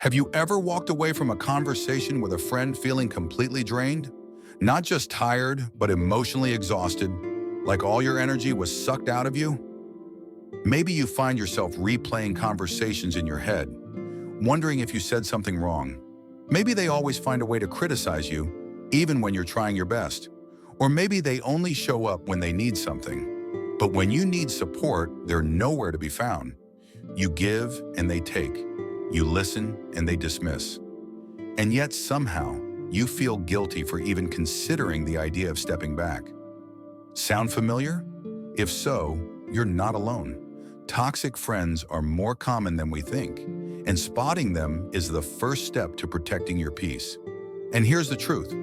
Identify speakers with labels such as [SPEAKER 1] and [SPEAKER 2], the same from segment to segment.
[SPEAKER 1] Have you ever walked away from a conversation with a friend feeling completely drained? Not just tired, but emotionally exhausted, like all your energy was sucked out of you? Maybe you find yourself replaying conversations in your head, wondering if you said something wrong. Maybe they always find a way to criticize you, even when you're trying your best. Or maybe they only show up when they need something. But when you need support, they're nowhere to be found. You give and they take. You listen and they dismiss. And yet somehow, you feel guilty for even considering the idea of stepping back. Sound familiar? If so, you're not alone. Toxic friends are more common than we think, and spotting them is the first step to protecting your peace. And here's the truth.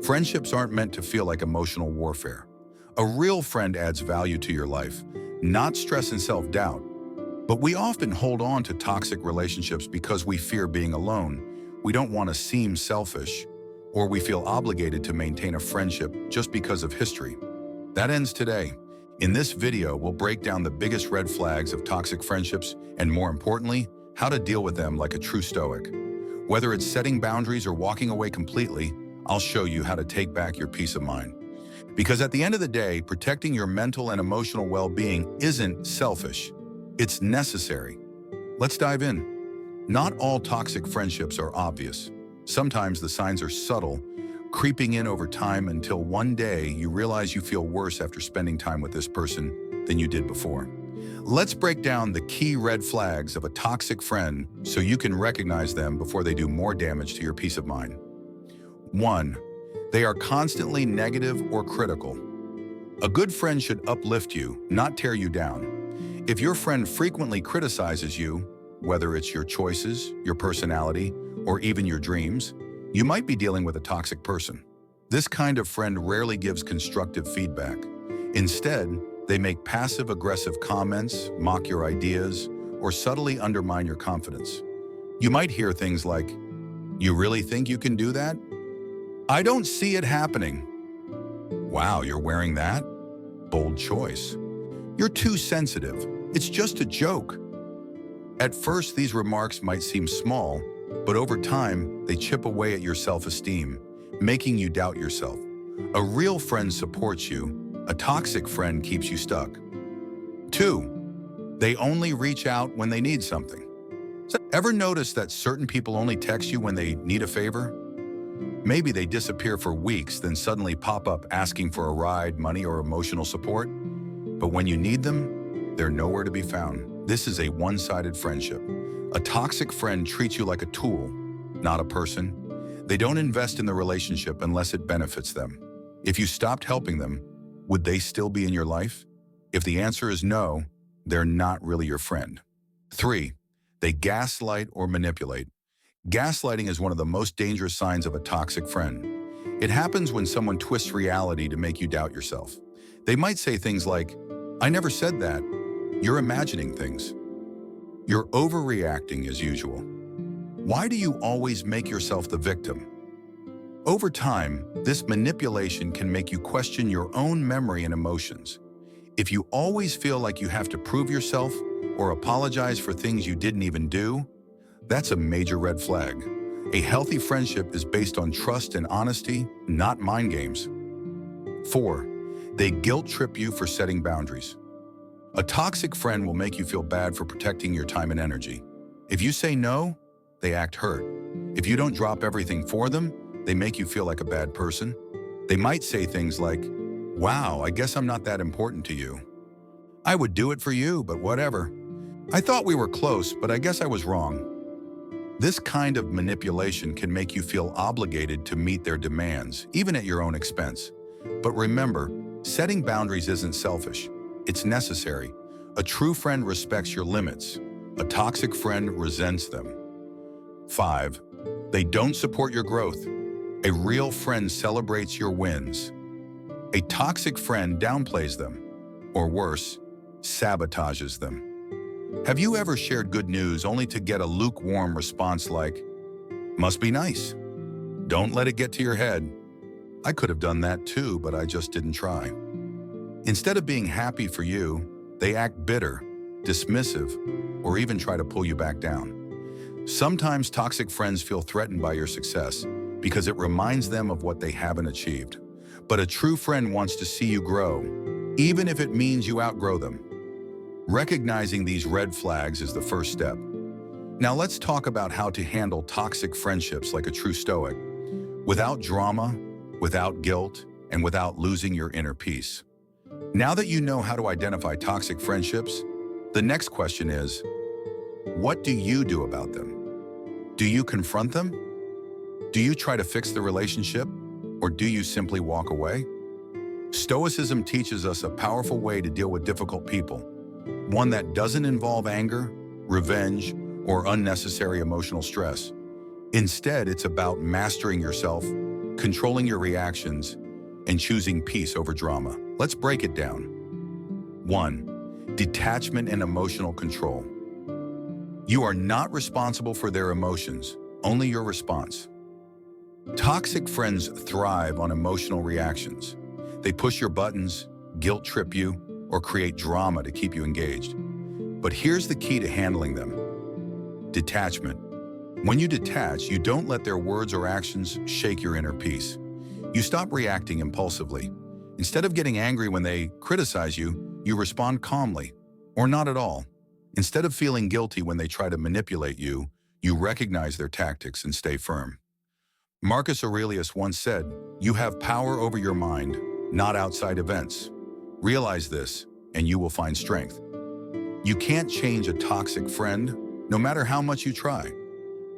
[SPEAKER 1] Friendships aren't meant to feel like emotional warfare. A real friend adds value to your life, not stress and self-doubt. But we often hold on to toxic relationships because we fear being alone, we don't want to seem selfish, or we feel obligated to maintain a friendship just because of history. That ends today. In this video, we'll break down the biggest red flags of toxic friendships and, more importantly, how to deal with them like a true Stoic. Whether it's setting boundaries or walking away completely, I'll show you how to take back your peace of mind. Because at the end of the day, protecting your mental and emotional well-being isn't selfish. It's necessary. Let's dive in. Not all toxic friendships are obvious. Sometimes the signs are subtle, creeping in over time until one day you realize you feel worse after spending time with this person than you did before. Let's break down the key red flags of a toxic friend so you can recognize them before they do more damage to your peace of mind. 1. They are constantly negative or critical. A good friend should uplift you, not tear you down. If your friend frequently criticizes you, whether it's your choices, your personality, or even your dreams, you might be dealing with a toxic person. This kind of friend rarely gives constructive feedback. Instead, they make passive-aggressive comments, mock your ideas, or subtly undermine your confidence. You might hear things like, "You really think you can do that? I don't see it happening. Wow, you're wearing that? Bold choice. You're too sensitive. It's just a joke." At first, these remarks might seem small, but over time, they chip away at your self-esteem, making you doubt yourself. A real friend supports you. A toxic friend keeps you stuck. 2. They only reach out when they need something. So, ever notice that certain people only text you when they need a favor? Maybe they disappear for weeks, then suddenly pop up asking for a ride, money, or emotional support. But when you need them, they're nowhere to be found. This is a one-sided friendship. A toxic friend treats you like a tool, not a person. They don't invest in the relationship unless it benefits them. If you stopped helping them, would they still be in your life? If the answer is no, they're not really your friend. 3. They gaslight or manipulate. Gaslighting is one of the most dangerous signs of a toxic friend. It happens when someone twists reality to make you doubt yourself. They might say things like, "I never said that. You're imagining things. You're overreacting as usual. Why do you always make yourself the victim?" Over time, this manipulation can make you question your own memory and emotions. If you always feel like you have to prove yourself or apologize for things you didn't even do, that's a major red flag. A healthy friendship is based on trust and honesty, not mind games. 4. They guilt trip you for setting boundaries. A toxic friend will make you feel bad for protecting your time and energy. If you say no, they act hurt. If you don't drop everything for them, they make you feel like a bad person. They might say things like, "Wow, I guess I'm not that important to you. I would do it for you, but whatever. I thought we were close, but I guess I was wrong." This kind of manipulation can make you feel obligated to meet their demands, even at your own expense. But remember, setting boundaries isn't selfish. It's necessary. A true friend respects your limits. A toxic friend resents them. 5. They don't support your growth. A real friend celebrates your wins. A toxic friend downplays them, or worse, sabotages them. Have you ever shared good news only to get a lukewarm response like, "Must be nice. Don't let it get to your head. I could have done that too, but I just didn't try." Instead of being happy for you, they act bitter, dismissive, or even try to pull you back down. Sometimes toxic friends feel threatened by your success because it reminds them of what they haven't achieved. But a true friend wants to see you grow, even if it means you outgrow them. Recognizing these red flags is the first step. Now let's talk about how to handle toxic friendships like a true Stoic, without drama, without guilt, and without losing your inner peace. Now that you know how to identify toxic friendships, the next question is, what do you do about them? Do you confront them? Do you try to fix the relationship? Or do you simply walk away? Stoicism teaches us a powerful way to deal with difficult people, one that doesn't involve anger, revenge, or unnecessary emotional stress. Instead, it's about mastering yourself, controlling your reactions, and choosing peace over drama. Let's break it down. 1. Detachment and emotional control. You are not responsible for their emotions, only your response. Toxic friends thrive on emotional reactions. They push your buttons, guilt trip you, or create drama to keep you engaged. But here's the key to handling them. Detachment. When you detach, you don't let their words or actions shake your inner peace. You stop reacting impulsively. Instead of getting angry when they criticize you, you respond calmly, or not at all. Instead of feeling guilty when they try to manipulate you, you recognize their tactics and stay firm. Marcus Aurelius once said, "You have power over your mind, not outside events. Realize this, and you will find strength." You can't change a toxic friend, no matter how much you try.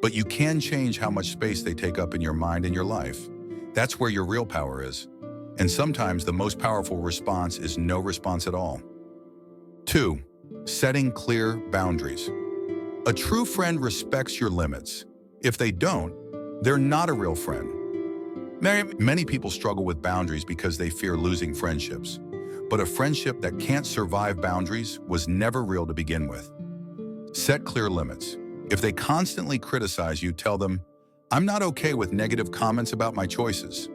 [SPEAKER 1] But you can change how much space they take up in your mind and your life. That's where your real power is. And sometimes the most powerful response is no response at all. 2. Setting clear boundaries. A true friend respects your limits. If they don't, they're not a real friend. Many people struggle with boundaries because they fear losing friendships. But a friendship that can't survive boundaries was never real to begin with. Set clear limits. If they constantly criticize you, tell them, "I'm not okay with negative comments about my choices."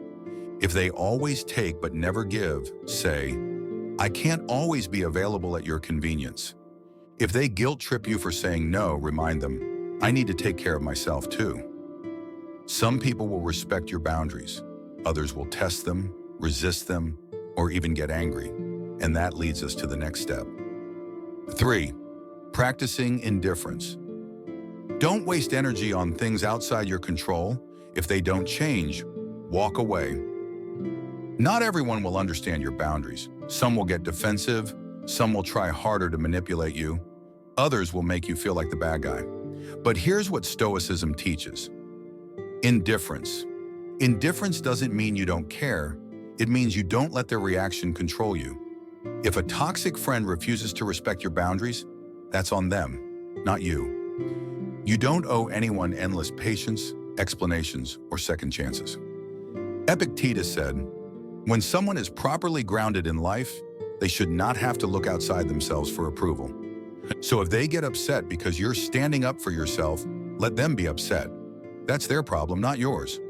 [SPEAKER 1] If they always take but never give, say, "I can't always be available at your convenience." If they guilt trip you for saying no, remind them, "I need to take care of myself too." Some people will respect your boundaries. Others will test them, resist them, or even get angry. And that leads us to the next step. 3. Practicing indifference. Don't waste energy on things outside your control. If they don't change, walk away. Not everyone will understand your boundaries. Some will get defensive, some will try harder to manipulate you, others will make you feel like the bad guy. But here's what Stoicism teaches. Indifference. Indifference doesn't mean you don't care, it means you don't let their reaction control you. If a toxic friend refuses to respect your boundaries, that's on them, not you. You don't owe anyone endless patience, explanations, or second chances. Epictetus said, "When someone is properly grounded in life, they should not have to look outside themselves for approval." So if they get upset because you're standing up for yourself, let them be upset. That's their problem, not yours.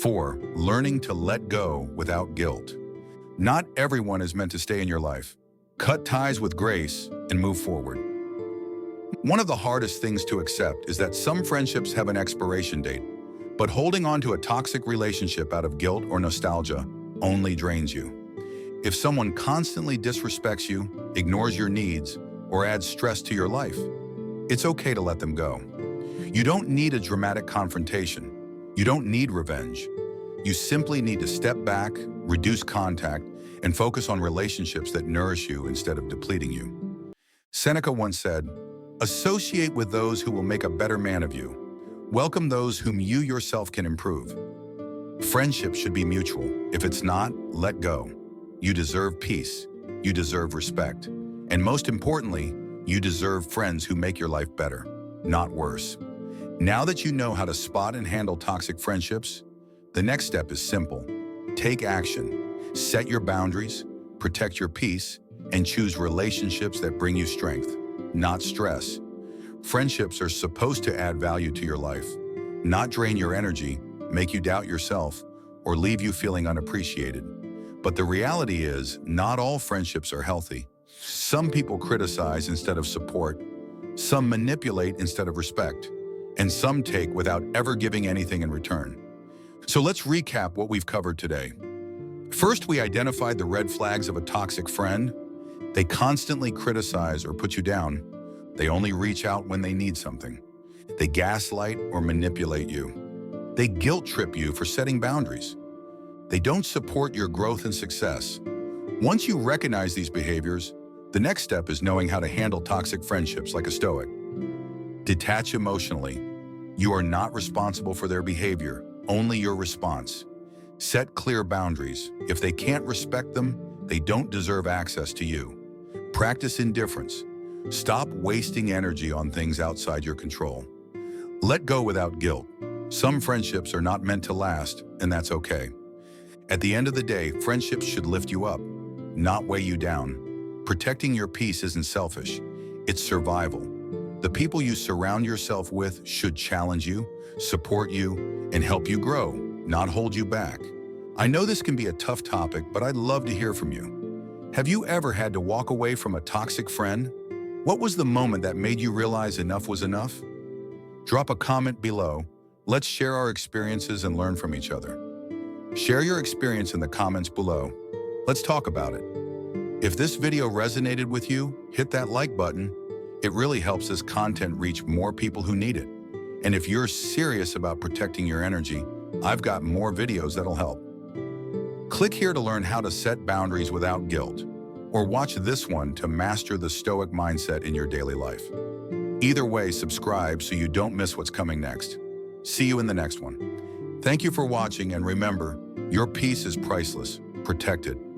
[SPEAKER 1] 4. Learning to let go without guilt. Not everyone is meant to stay in your life. Cut ties with grace and move forward. One of the hardest things to accept is that some friendships have an expiration date, but holding on to a toxic relationship out of guilt or nostalgia only drains you. If someone constantly disrespects you, ignores your needs, or adds stress to your life, it's okay to let them go. You don't need a dramatic confrontation. You don't need revenge. You simply need to step back, reduce contact, and focus on relationships that nourish you instead of depleting you. Seneca once said, "Associate with those who will make a better man of you. Welcome those whom you yourself can improve." Friendship should be mutual. If it's not, let go. You deserve peace. You deserve respect. And most importantly, you deserve friends who make your life better, not worse. Now that you know how to spot and handle toxic friendships, the next step is simple. Take action. Set your boundaries, protect your peace, and choose relationships that bring you strength, not stress. Friendships are supposed to add value to your life, not drain your energy, make you doubt yourself, or leave you feeling unappreciated. But the reality is, not all friendships are healthy. Some people criticize instead of support. Some manipulate instead of respect. and some take without ever giving anything in return. So let's recap what we've covered today. First, we identified the red flags of a toxic friend. They constantly criticize or put you down. They only reach out when they need something. They gaslight or manipulate you. They guilt trip you for setting boundaries. They don't support your growth and success. Once you recognize these behaviors, the next step is knowing how to handle toxic friendships like a Stoic. Detach emotionally. You are not responsible for their behavior, only your response. Set clear boundaries. If they can't respect them, they don't deserve access to you. Practice indifference. Stop wasting energy on things outside your control. Let go without guilt. Some friendships are not meant to last, and that's okay. At the end of the day, friendships should lift you up, not weigh you down. Protecting your peace isn't selfish, it's survival. The people you surround yourself with should challenge you, support you, and help you grow, not hold you back. I know this can be a tough topic, but I'd love to hear from you. Have you ever had to walk away from a toxic friend? What was the moment that made you realize enough was enough? Drop a comment below. Let's share our experiences and learn from each other. Share your experience in the comments below. Let's talk about it. If this video resonated with you, hit that like button. It really helps this content reach more people who need it. And if you're serious about protecting your energy, I've got more videos that'll help. Click here to learn how to set boundaries without guilt, or watch this one to master the Stoic mindset in your daily life. Either way, subscribe so you don't miss what's coming next. See you in the next one. Thank you for watching, and remember, your peace is priceless. Protect it.